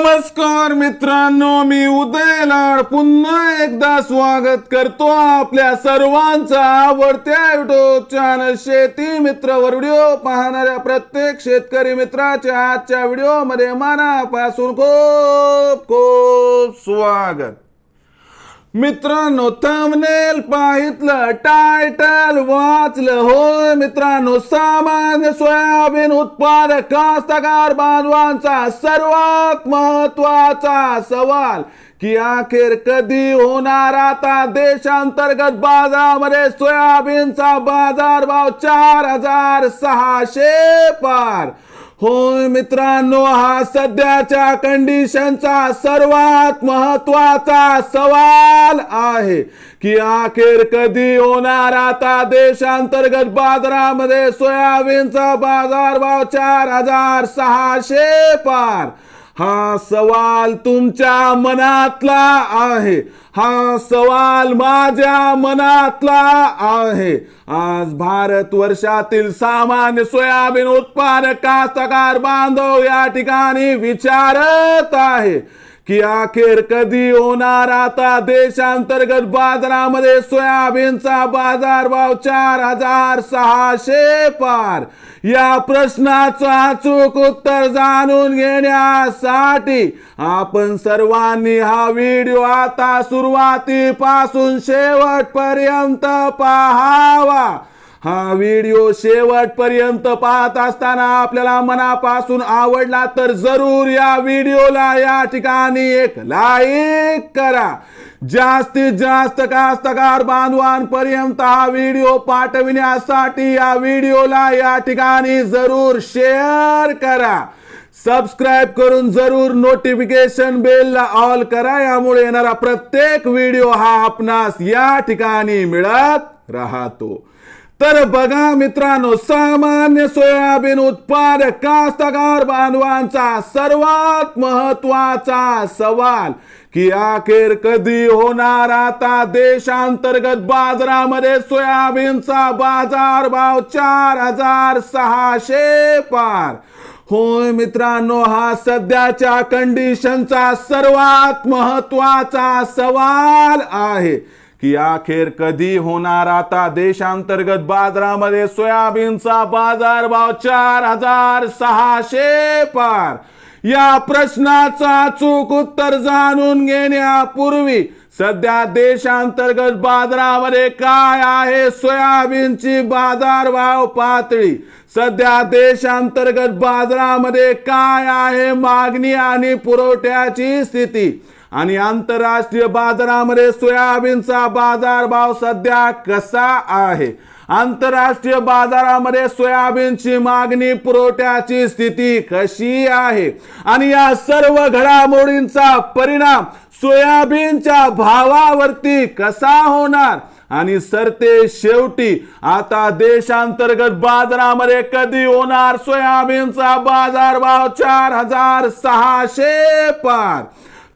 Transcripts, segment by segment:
नमस्कार मित्रांनो, मी उदय लाड पुन्हा एकदा स्वागत करतो आपल्या सर्वांचा आवडत्या युट्यूब चॅनल शेती मित्रवर व्हिडिओ पाहणाऱ्या प्रत्येक शेतकरी मित्राच्या आजच्या व्हिडिओ मध्ये मनापासून खूप खूप स्वागत। मित्रांनो, थंबनेल पाहितलं, टायटल वाचलं, होय मित्रांनो, सामान्य सोयाबीन उत्पादक कास्तकार बांधवांचा सर्वात महत्वाचा सवाल की अखेर कधी होणार आता देशांतर्गत बाजारामध्ये सोयाबीनचा बाजारभाव 4600 पार। होय मित्रांनो, हा सध्याच्या कंडिशनचा सर्वात महत्वाचा सवाल आहे की अखेर कधी होणार आता देशांतर्गत बाजारामध्ये सोयाबीनचा बाजारभाव 4600 पार। हा सवाल तुमच्या मनातला आहे, हा सवाल माझ्या मनातला आहे। आज भारत वर्षातील सामान्य सोयाबीन उत्पादक कास्तकार बांधव या ठिकाणी विचारत आहे की अखेर कधी होणार आता देशांतर्गत बाजारामध्ये सोयाबीनचा बाजारभाव 4600 पार। या प्रश्नाचं अचूक उत्तर जाणून घेण्यासाठी आपण सर्वांनी हा व्हिडिओ आता सुरुवातीपासून शेवटपर्यंत पाहावा। हा व्हिडिओ शेवटपर्यंत पाहत असताना आपल्याला मनापासून आवडला तर जरूर या व्हिडिओला या ठिकाणी एक लाईक करा। जास्तीत जास्त कास्तकार बांधवांपर्यंत हा व्हिडिओ पाठविण्यासाठी या व्हिडिओला या ठिकाणी जरूर शेअर करा। सबस्क्राइब करून जरूर नोटिफिकेशन बेलला ऑल करा, यामुळे येणारा प्रत्येक व्हिडिओ हा आपणास या ठिकाणी मिळत राहतो। तर बघा मित्रांनो, सामान्य सोयाबीन उत्पादक कास्तकार बांधवांचा सर्वात महत्वाचा सवाल की अखेर कधी होणार आता देशांतर्गत बाजारामध्ये सोयाबीनचा बाजारभाव 4600 पार। होय मित्रांनो, हा सध्याच्या कंडिशनचा सर्वात महत्वाचा सवाल आहे की अखेर कधी होणार आता देशांतर्गत बाजारामध्ये सोयाबीनचा बाजारभाव 4600 पार। या प्रश्नाचं अचूक उत्तर जाणून घेण्यापूर्वी सध्या देशांतर्गत बाजारामध्ये काय आहे सोयाबीनची बाजारभाव पातळी, सध्या देशांतर्गत बाजारामध्ये काय आहे मागणी आणि पुरवठ्याची स्थिती, आणि आंतरराष्ट्रीय बाजारामध्ये सोयाबीनचा बाजारभाव सध्या कसा आहे, आंतरराष्ट्रीय बाजारामध्ये सोयाबीनची मागणी पुरवठ्याची स्थिती कशी आहे, आणि या सर्व घडामोडींचा परिणाम सोयाबीनच्या भावावरती कसा होणार, आणि सरते शेवटी आता देशांतर्गत बाजारामध्ये कधी होणार सोयाबीनचा बाजारभाव 4600 पार।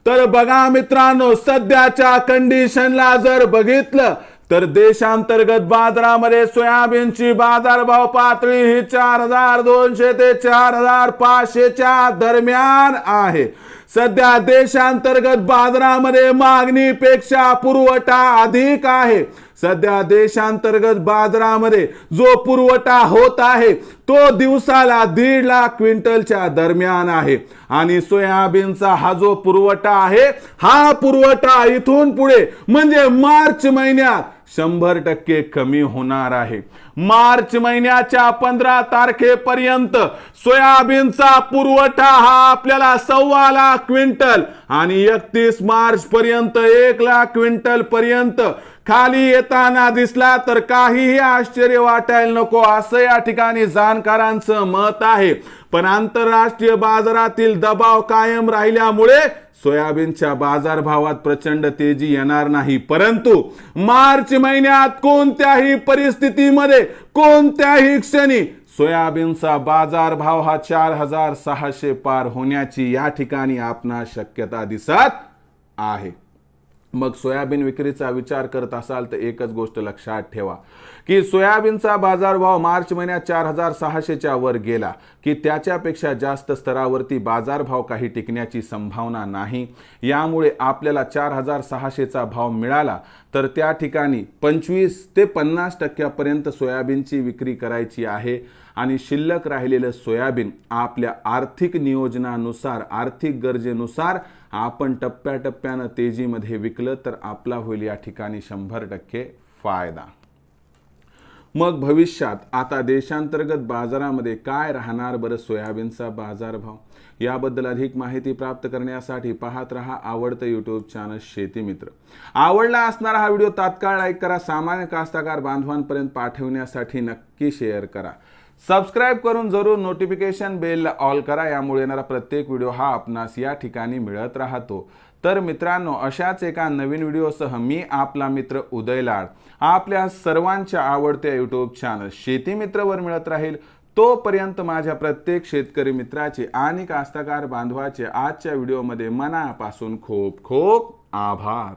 तर बघा मित्रांनो, सध्याच्या कंडिशनला जर बघितलं तर देशांतर्गत बाजारामध्ये सोयाबीनची बाजारभाव पातळी ही 4200 ते 4500 च्या दरम्यान आहे। सध्या देशांतर्गत बाजारामध्ये मागणीपेक्षा पुरवठा अधिक आहे। सध्या देशांतर्गत बाजारामध्ये जो पुरवठा होत आहे तो दिवसाला 1.5 लाख क्विंटलच्या दरम्यान आहे, आणि सोयाबीनचा हा जो पुरवठा आहे हा पुरवठा इथून पुढे म्हणजे मार्च महिन्यात 100% कमी होणार आहे। मार्च महिन्याच्या 15 तारखेपर्यंत सोयाबीनचा पुरवठा हा आपल्याला 1.25 लाख क्विंटल आणि 31 मार्च पर्यंत 1 लाख क्विंटल पर्यंत खाली येताना दिसला तर काहीही आश्चर्य वाटायला नको, असं या ठिकाणी जाणकारांचं मत आहे। पण आंतरराष्ट्रीय बाजारातील दबाव कायम राहिल्यामुळे सोयाबीनच्या बाजारभावात प्रचंड तेजी येणार नाही, परंतु मार्च महिन्यात कोणत्याही परिस्थितीमध्ये कोणत्याही क्षणी सोयाबीनचा बाजारभाव हा 4600 पार होण्याची या ठिकाणी आपणास शक्यता दिसत आहे। मग सोयाबीन विक्रीचा विचार करत असाल तर एकच गोष्ट लक्षात ठेवा की सोयाबीनचा बाजारभाव मार्च महिन्यात 4,600च्या वर गेला की त्याच्यापेक्षा जास्त स्तरावरती बाजारभाव काही टिकण्याची संभावना नाही। यामुळे आपल्याला 4,600चा भाव मिळाला तर त्या ठिकाणी 25 ते 50% सोयाबीनची विक्री करायची आहे आणि शिल्लक राहिलेलं सोयाबीन आपल्या आर्थिक नियोजनानुसार आर्थिक गरजेनुसार आपण टप्प्याटप्प्यानं तेजीमध्ये विकलं तर आपला होईल या ठिकाणी 100% फायदा। मग भविष्यात आता देशांतर्गत बाजारामध्ये काय राहणार बरं सोयाबीनचा बाजारभाव, याबद्दल अधिक माहिती प्राप्त करण्यासाठी पाहत रहा आवडतं यूट्यूब चॅनल शेती मित्र। आवडला असणारा हा व्हिडिओ तात्काळ लाईक करा, सामान्य कास्तकार बांधवांपर्यंत पाठवण्यासाठी नक्की शेअर करा, सबस्क्राइब करून जरूर नोटिफिकेशन बेल ऑल करा, यामुळे येणारा प्रत्येक व्हिडिओ हा आपणास या ठिकाणी मिळत राहतो। तर मित्रांनो, अशाच एका नवीन व्हिडिओसह मी आपला मित्र उदय लाड आपल्या सर्वांच्या आवडत्या यूट्यूब चॅनल शेती मित्रवर मिळत राहील। तोपर्यंत माझ्या प्रत्येक शेतकरी मित्राचे आणि कास्तकार बांधवाचे आजच्या व्हिडिओमध्ये मनापासून खूप खूप आभार।